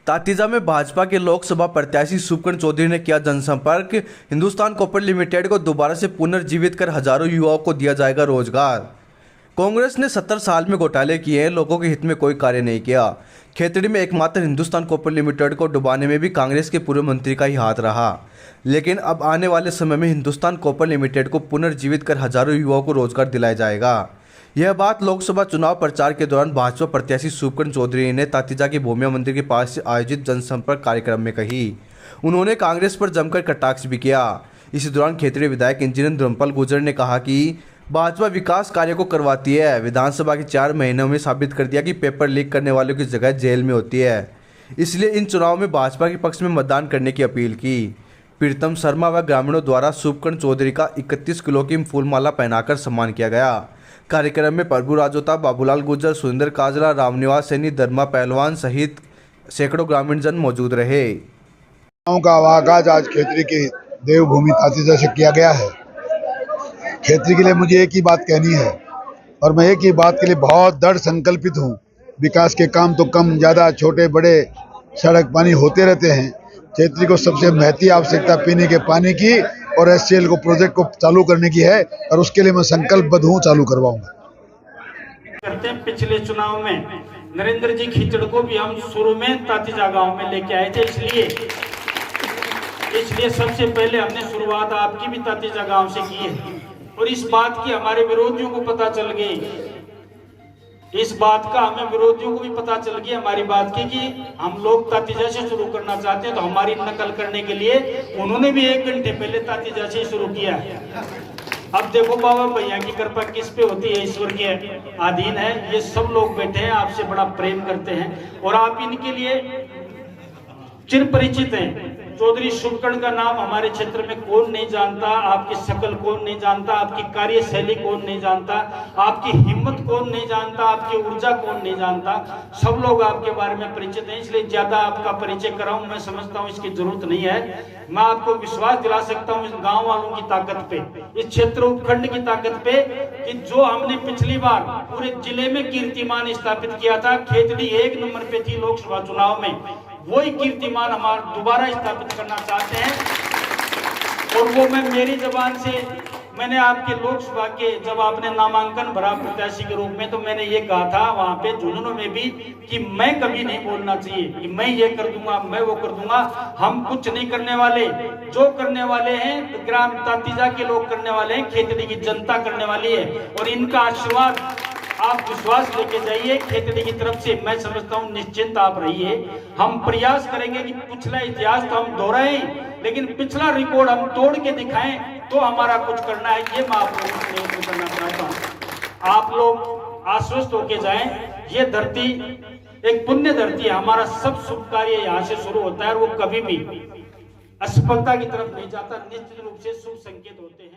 तातीजा में भाजपा के लोकसभा प्रत्याशी शुभकर्ण चौधरी ने किया जनसंपर्क। हिंदुस्तान कॉपर लिमिटेड को दोबारा से पुनर्जीवित कर हजारों युवाओं को दिया जाएगा रोजगार। कांग्रेस ने 70 साल में घोटाले किए हैं, लोगों के हित में कोई कार्य नहीं किया। खेतड़ी में एकमात्र हिंदुस्तान कॉपर लिमिटेड को डुबाने में भी कांग्रेस के पूर्व मंत्री का ही हाथ रहा, लेकिन अब आने वाले समय में हिंदुस्तान कॉपर लिमिटेड को पुनर्जीवित कर हजारों युवाओं को रोजगार दिलाया जाएगा। यह बात लोकसभा चुनाव प्रचार के दौरान भाजपा प्रत्याशी शुभकर्ण चौधरी ने तातीजा के भूमिया मंदिर के पास से आयोजित जनसंपर्क कार्यक्रम में कही। उन्होंने कांग्रेस पर जमकर कटाक्ष भी किया। इसी दौरान खेतड़ी विधायक इंजीनियर धर्मपाल गुर्जर ने कहा कि भाजपा विकास कार्य को करवाती है। विधानसभा के 4 महीनों में साबित कर दिया कि पेपर लीक करने वालों की जगह जेल में होती है, इसलिए इन चुनाव में भाजपा के पक्ष में मतदान करने की अपील की। प्रीतम शर्मा व ग्रामीणों द्वारा शुभकर्ण चौधरी का 31 किलो की फूलमाला पहनाकर सम्मान किया गया। कार्यक्रम में प्रभु राजोता, बाबूलाल गुर्जर, सुरेंद्र काजला, रामनिवास सैनी, धर्मा पहलवान सहित सैकड़ों ग्रामीण जन मौजूद रहे। का आगाज आज खेतड़ी की देवभूमि तातीजा से किया गया है। खेतड़ी के लिए मुझे एक ही बात कहनी है और मैं एक ही बात के लिए बहुत दृढ़ संकल्पित हूँ। विकास के काम तो कम ज़्यादा, छोटे बड़े, सड़क पानी होते रहते हैं। खेतड़ी को सबसे महती आवश्यकता पीने के पानी की और एससीएल को प्रोजेक्ट को चालू करने की है और उसके लिए मैं संकल्पबद्ध हूँ, चालू करवाऊंगा। करते हैं पिछले चुनाव में नरेंद्र जी खीचड़ को भी हम शुरू में तातीजा गांव में लेके आए थे, इसलिए सबसे पहले हमने शुरुआत आपकी भी तातीजा गांव से की है। और इस बात की हमारे विरोधियों को पता चल गई, इस बात का हमें विरोधियों को भी पता चल गया हमारी बात की कि हम लोग तातीजा से शुरू करना चाहते हैं, तो हमारी नकल करने के लिए उन्होंने भी 1 घंटे पहले तातीजा से शुरू किया है। अब देखो बाबा भैया की कृपा किस पे होती है, ईश्वर के अधीन है। ये सब लोग बैठे हैं, आपसे बड़ा प्रेम करते हैं और आप इनके लिए चिर परिचित हैं। चौधरी शुभकर्ण का नाम हमारे क्षेत्र में कौन नहीं जानता, आपकी शकल कौन नहीं जानता, आपकी कार्यशैली कौन नहीं जानता, आपकी हिम्मत कौन नहीं जानता, आपकी ऊर्जा कौन नहीं जानता। सब लोग आपके बारे में परिचित हैं, इसलिए ज्यादा आपका परिचय कराऊं मैं समझता हूं इसकी जरूरत नहीं है। मैं आपको विश्वास दिला सकता हूं इस गांव वालों की ताकत पे, इस क्षेत्र उपखंड की ताकत पे, कि जो हमने पिछली बार पूरे जिले में कीर्तिमान स्थापित किया था, खेतड़ी 1 नंबर पे थी लोकसभा चुनाव में, वही कीर्तिमान हमारा दोबारा स्थापित करना चाहते हैं। और वो मैं मेरी जबान से, मैंने आपके लोकसभा के जब आपने नामांकन भरा प्रत्याशी के रूप में, तो मैंने ये कहा था वहां पे जुनून में भी कि मैं कभी नहीं बोलना चाहिए कि मैं ये कर दूंगा, मैं वो कर दूंगा। हम कुछ नहीं करने वाले, जो करने वाले हैं ग्राम तातीजा के लोग करने वाले हैं, खेतड़ी की जनता करने वाली है। और इनका आशीर्वाद आप विश्वास लेके जाइए खेतड़ी की तरफ से, मैं समझता हूँ निश्चिंत आप रहिए। हम प्रयास करेंगे कि पिछला इतिहास तो हम दोहराएं, लेकिन पिछला रिकॉर्ड हम तोड़ के दिखाएं, तो हमारा कुछ करना है। ये मैं आप लोगों से करना चाहता हूँ। आप लोग आश्वस्त होके जाएं, ये धरती एक पुण्य धरती है। हमारा सब शुभ कार्य यहाँ से शुरू होता है और वो कभी भी असफलता की तरफ नहीं जाता, निश्चित रूप से शुभ संकेत होते हैं।